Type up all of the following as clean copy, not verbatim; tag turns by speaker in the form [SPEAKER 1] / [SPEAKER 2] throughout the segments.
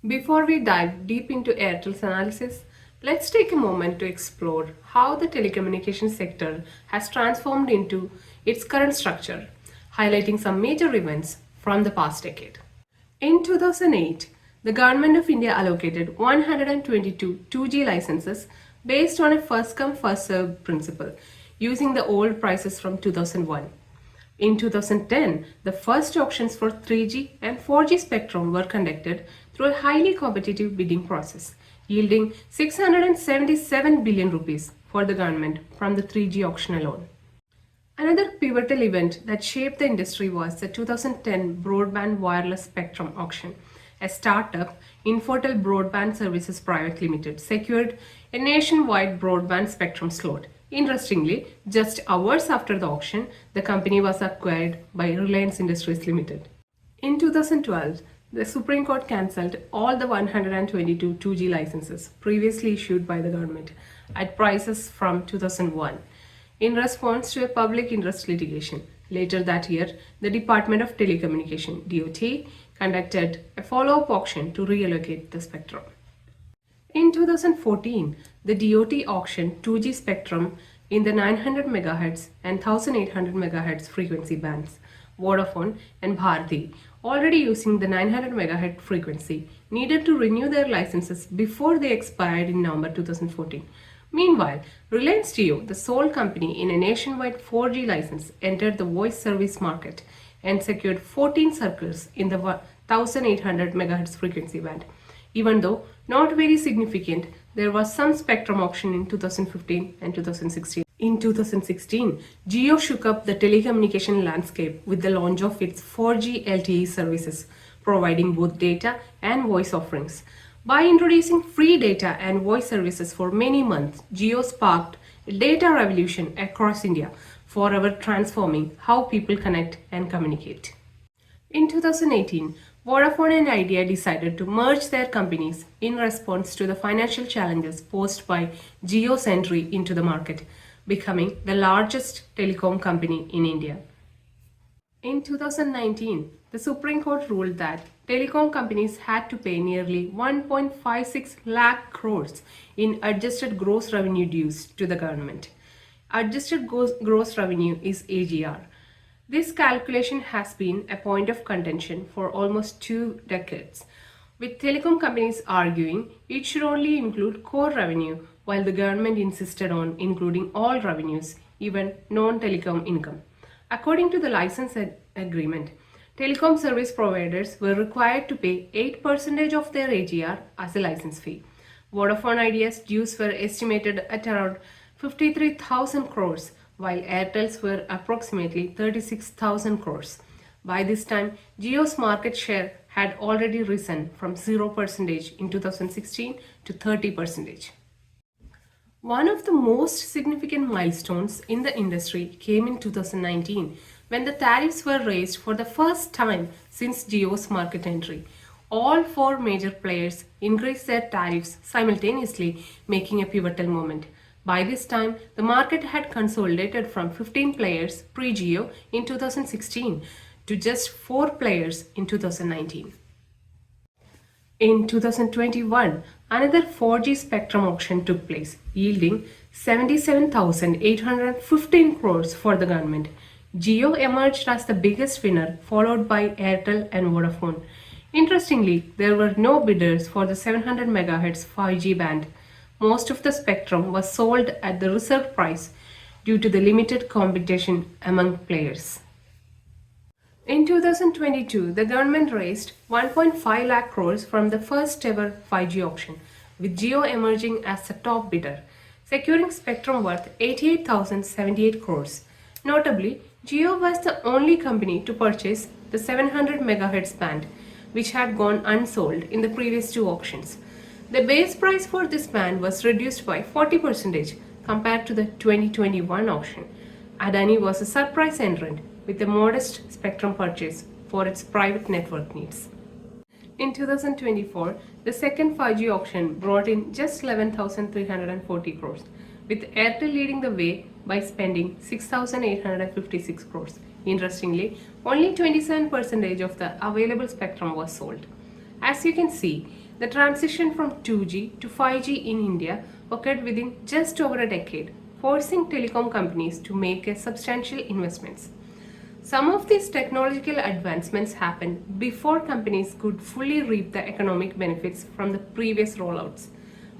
[SPEAKER 1] Before we dive deep into Airtel's analysis, let's take a moment to explore how the telecommunications sector has transformed into its current structure, highlighting some major events from the past decade. In 2008, the Government of India allocated 122 2G licenses based on a first come first served principle using the old prices from 2001. In 2010, the first auctions for 3G and 4G spectrum were conducted through a highly competitive bidding process, yielding 677 billion rupees for the government from the 3G auction alone. Another pivotal event that shaped the industry was the 2010 Broadband Wireless Spectrum Auction. A startup, Infotel Broadband Services Private Limited, secured a nationwide broadband spectrum slot. Interestingly, just hours after the auction, the company was acquired by Reliance Industries Limited. In 2012, the Supreme Court cancelled all the 122 2G licenses previously issued by the government at prices from 2001 in response to a public interest litigation. Later that year, the Department of Telecommunication (DOT) conducted a follow-up auction to reallocate the spectrum. In 2014, the DOT auctioned 2G spectrum in the 900 MHz and 1800 MHz frequency bands. Vodafone and Bharti, already using the 900 MHz frequency, needed to renew their licenses before they expired in November 2014. Meanwhile, Reliance Jio, the sole company in a nationwide 4G license, entered the voice service market and secured 14 circles in the 1800 MHz frequency band. Even though not very significant, there was some spectrum auction in 2015 and 2016. In 2016, Jio shook up the telecommunication landscape with the launch of its 4G LTE services, providing both data and voice offerings. By introducing free data and voice services for many months, Jio sparked a data revolution across India, forever transforming how people connect and communicate. In 2018, Vodafone and Idea decided to merge their companies in response to the financial challenges posed by Jio's entry into the market, becoming the largest telecom company in India. In 2019, the Supreme Court ruled that telecom companies had to pay nearly 1.56 lakh crores in adjusted gross revenue dues to the government. Adjusted gross revenue is AGR. This calculation has been a point of contention for almost 2 decades, with telecom companies arguing it should only include core revenue, while the government insisted on including all revenues, even non-telecom income. According to the license agreement, telecom service providers were required to pay 8% of their AGR as a license fee. Vodafone Idea's dues were estimated at around 53,000 crores, while Airtel's were approximately 36,000 crores. By this time, Jio's market share had already risen from 0% in 2016 to 30%. One of the most significant milestones in the industry came in 2019 when the tariffs were raised for the first time since Jio's market entry. All 4 major players increased their tariffs simultaneously, making a pivotal moment. By this time, the market had consolidated from 15 players pre-Jio in 2016 to just 4 players in 2019. In 2021, another 4G spectrum auction took place, yielding 77,815 crores for the government. Jio emerged as the biggest winner, followed by Airtel and Vodafone. Interestingly, there were no bidders for the 700 MHz 5G band. Most of the spectrum was sold at the reserve price due to the limited competition among players. In 2022, the government raised 1.5 lakh crores from the first ever 5G auction, with Jio emerging as the top bidder, securing spectrum worth 88,078 crores. Notably, Jio was the only company to purchase the 700 MHz band, which had gone unsold in the previous 2 auctions. The base price for this band was reduced by 40% compared to the 2021 auction. Adani was a surprise entrant with a modest spectrum purchase for its private network needs. In 2024, the second 5G auction brought in just 11,340 crores, with Airtel leading the way by spending 6,856 crores. Interestingly, only 27% of the available spectrum was sold. As you can see, The transition from 2G to 5G in India occurred within just over a decade, forcing telecom companies to make a substantial investments. Some of these technological advancements happened before companies could fully reap the economic benefits from the previous rollouts.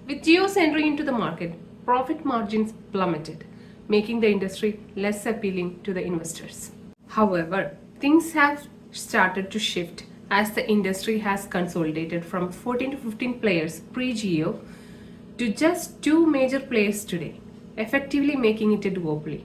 [SPEAKER 1] With Jio's entry into the market, profit margins plummeted, making the industry less appealing to the investors. However, things have started to shift as the industry has consolidated from 14 to 15 players pre-Geo to just two major players today, effectively making it a duopoly.